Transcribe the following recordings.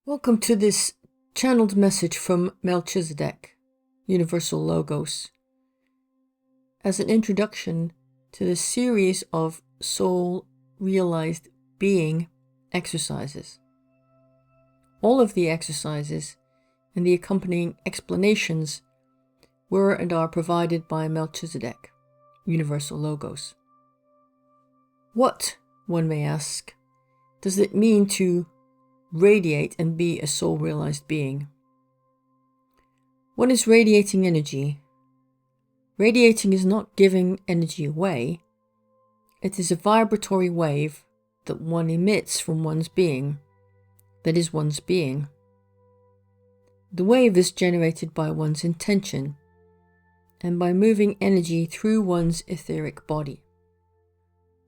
Welcome to this channeled message from Melchizedek, Universal Logos, as an introduction to the series of soul realized being exercises. All of the exercises and the accompanying explanations were and are provided by Melchizedek, Universal Logos. What, one may ask, does it mean to radiate and be a soul-realized being? What is radiating energy? Radiating is not giving energy away. It is a vibratory wave that one emits from one's being, that is one's being. The wave is generated by one's intention and by moving energy through one's etheric body.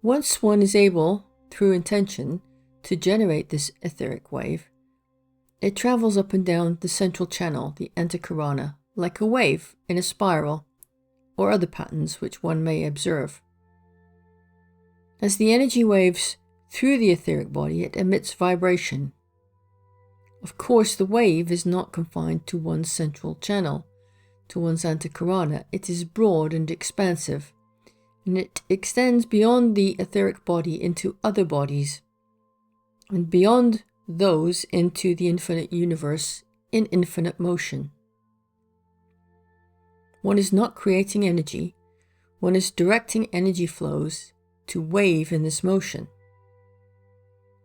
Once one is able, through intention, to generate this etheric wave, it travels up and down the central channel, the Antahkarana, like a wave in a spiral, or other patterns which one may observe. As the energy waves through the etheric body, it emits vibration. Of course, the wave is not confined to one's central channel, to one's Antahkarana. It is broad and expansive, and it extends beyond the etheric body into other bodies, and beyond those into the infinite universe in infinite motion. One is not creating energy, one is directing energy flows to wave in this motion.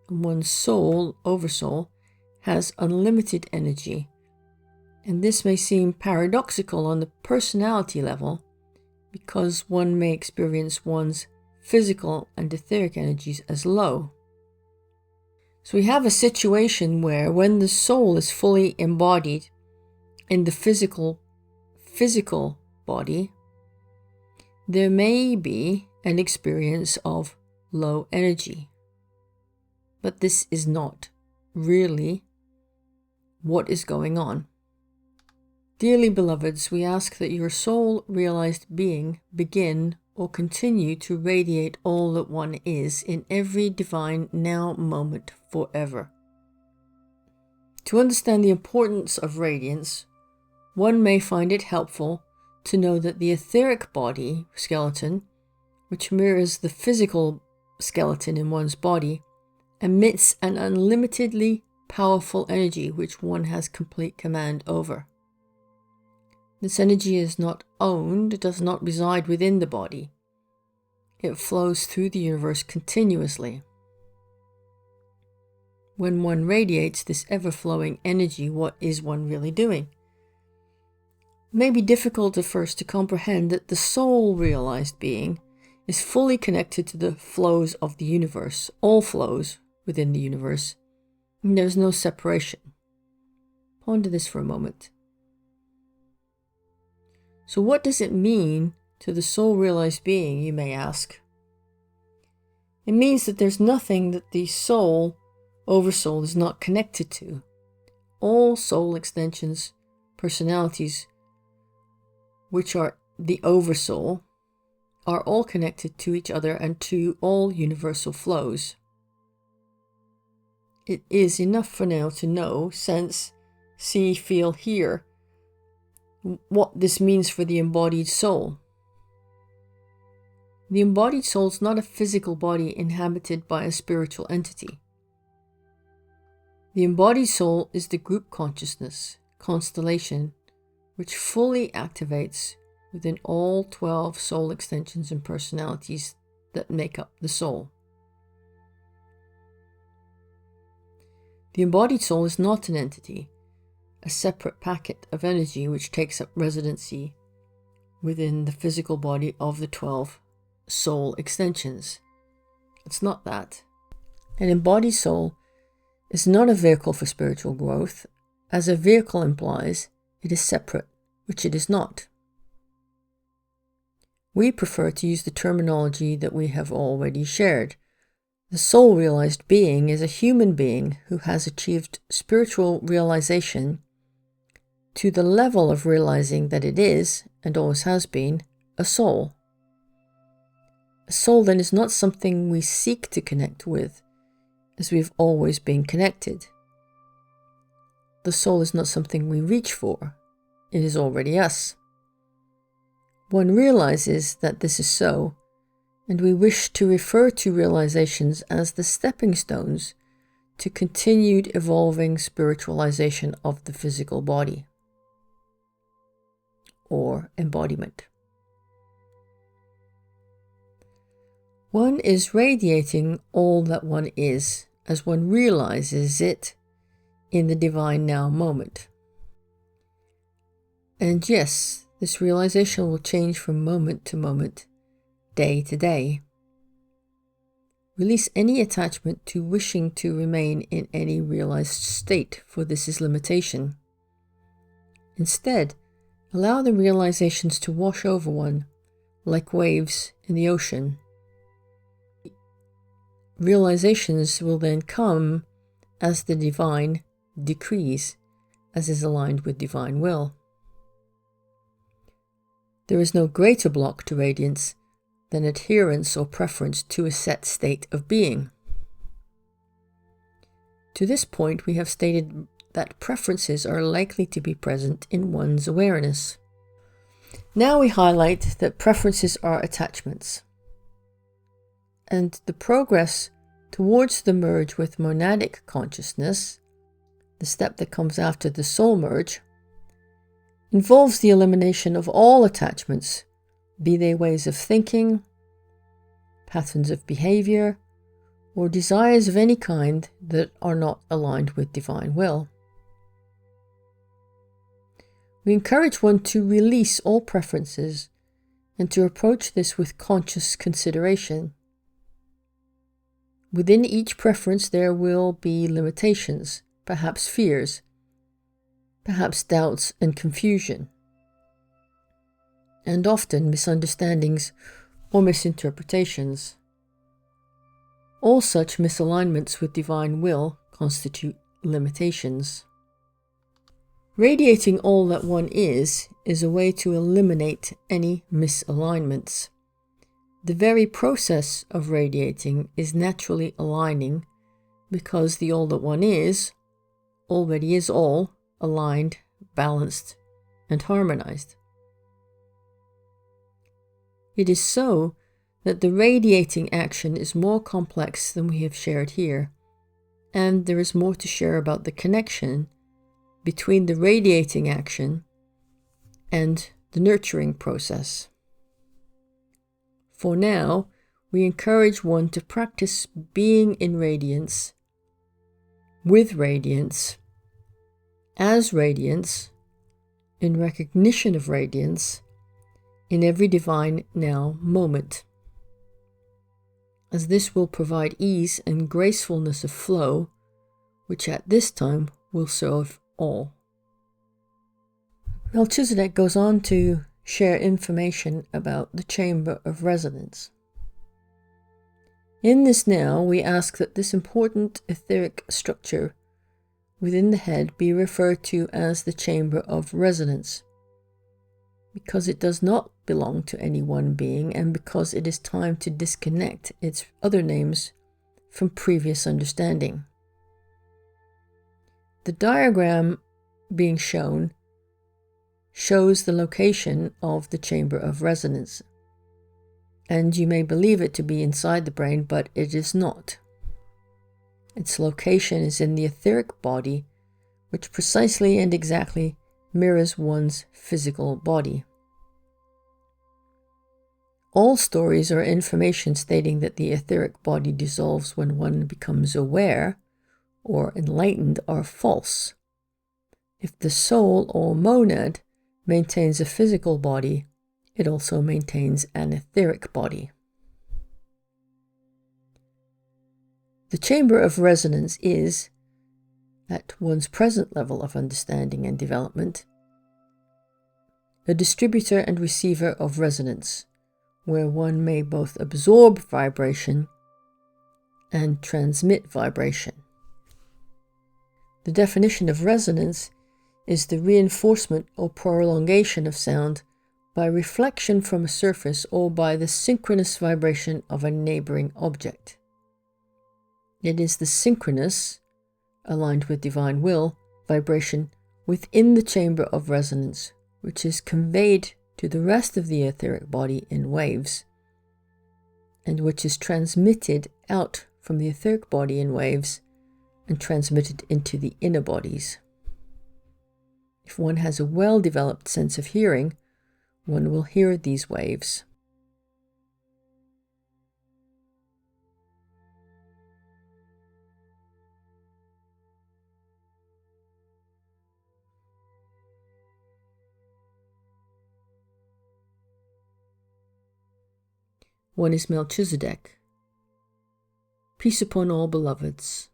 And one's soul, oversoul, has unlimited energy, and this may seem paradoxical on the personality level because one may experience one's physical and etheric energies as low. So we have a situation where when the soul is fully embodied in the physical body, there may be an experience of low energy. But this is not really what is going on. Dearly beloveds, we ask that your soul-realized being begin or continue to radiate all that one is in every divine now moment forever. To understand the importance of radiance, one may find it helpful to know that the etheric body skeleton, which mirrors the physical skeleton in one's body, emits an unlimitedly powerful energy which one has complete command over. This energy is not owned, it does not reside within the body. It flows through the universe continuously. When one radiates this ever-flowing energy, what is one really doing? It may be difficult at first to comprehend that the soul-realized being is fully connected to the flows of the universe, all flows within the universe, and there is no separation. Ponder this for a moment. So what does it mean to the soul-realized being, you may ask? It means that there's nothing that the soul, oversoul, is not connected to. All soul extensions, personalities, which are the oversoul, are all connected to each other and to all universal flows. It is enough for now to know, sense, see, feel, hear what this means for the embodied soul. The embodied soul is not a physical body inhabited by a spiritual entity. The embodied soul is the group consciousness, constellation, which fully activates within all 12 soul extensions and personalities that make up the soul. The embodied soul is not an entity, a separate packet of energy which takes up residency within the physical body of the 12 soul extensions. It's not that. An embodied soul is not a vehicle for spiritual growth. As a vehicle implies, it is separate, which it is not. We prefer to use the terminology that we have already shared. The soul-realized being is a human being who has achieved spiritual realization to the level of realizing that it is, and always has been, a soul. A soul then is not something we seek to connect with, as we've always been connected. the soul is not something we reach for. It is already us. One realizes that this is so, and we wish to refer to realizations as the stepping stones to continued evolving spiritualization of the physical body, or embodiment. One is radiating all that one is as one realizes it in the divine now moment. And yes, this realization will change from moment to moment, day to day. Release any attachment to wishing to remain in any realized state, for this is limitation. Instead, allow the realizations to wash over one like waves in the ocean. Realizations will then come as the divine decrees, as is aligned with divine will. There is no greater block to radiance than adherence or preference to a set state of being. To this point, we have stated that preferences are likely to be present in one's awareness. Now we highlight that preferences are attachments, and the progress towards the merge with monadic consciousness, the step that comes after the soul merge, involves the elimination of all attachments, be they ways of thinking, patterns of behavior, or desires of any kind that are not aligned with divine will. We encourage one to release all preferences and to approach this with conscious consideration. Within each preference there will be limitations, perhaps fears, perhaps doubts and confusion, and often misunderstandings or misinterpretations. All such misalignments with divine will constitute limitations. Radiating all that one is a way to eliminate any misalignments. The very process of radiating is naturally aligning, because the all that one is already is all, aligned, balanced, and harmonized. It is so that the radiating action is more complex than we have shared here, and there is more to share about the connection between the radiating action and the nurturing process. For now, we encourage one to practice being in radiance, with radiance, as radiance, in recognition of radiance, in every divine now moment, as this will provide ease and gracefulness of flow, which at this time will serve all. Melchizedek goes on to share information about the chamber of resonance. In this now, we ask that this important etheric structure within the head be referred to as the chamber of resonance, because it does not belong to any one being, and because it is time to disconnect its other names from previous understanding. The diagram being shows the location of the chamber of resonance, and you may believe it to be inside the brain, but it is not. Its location is in the etheric body, which precisely and exactly mirrors one's physical body. All stories or information stating that the etheric body dissolves when one becomes aware or enlightened are false. If the soul or monad maintains a physical body, it also maintains an etheric body. The chamber of resonance is, at one's present level of understanding and development, a distributor and receiver of resonance, where one may both absorb vibration and transmit vibration. The definition of resonance is the reinforcement or prolongation of sound by reflection from a surface or by the synchronous vibration of a neighboring object. It is the synchronous, aligned with divine will, vibration within the chamber of resonance, which is conveyed to the rest of the etheric body in waves, and which is transmitted out from the etheric body in waves and transmitted into the inner bodies. If one has a well-developed sense of hearing, one will hear these waves. One is Melchizedek. Peace upon all beloveds.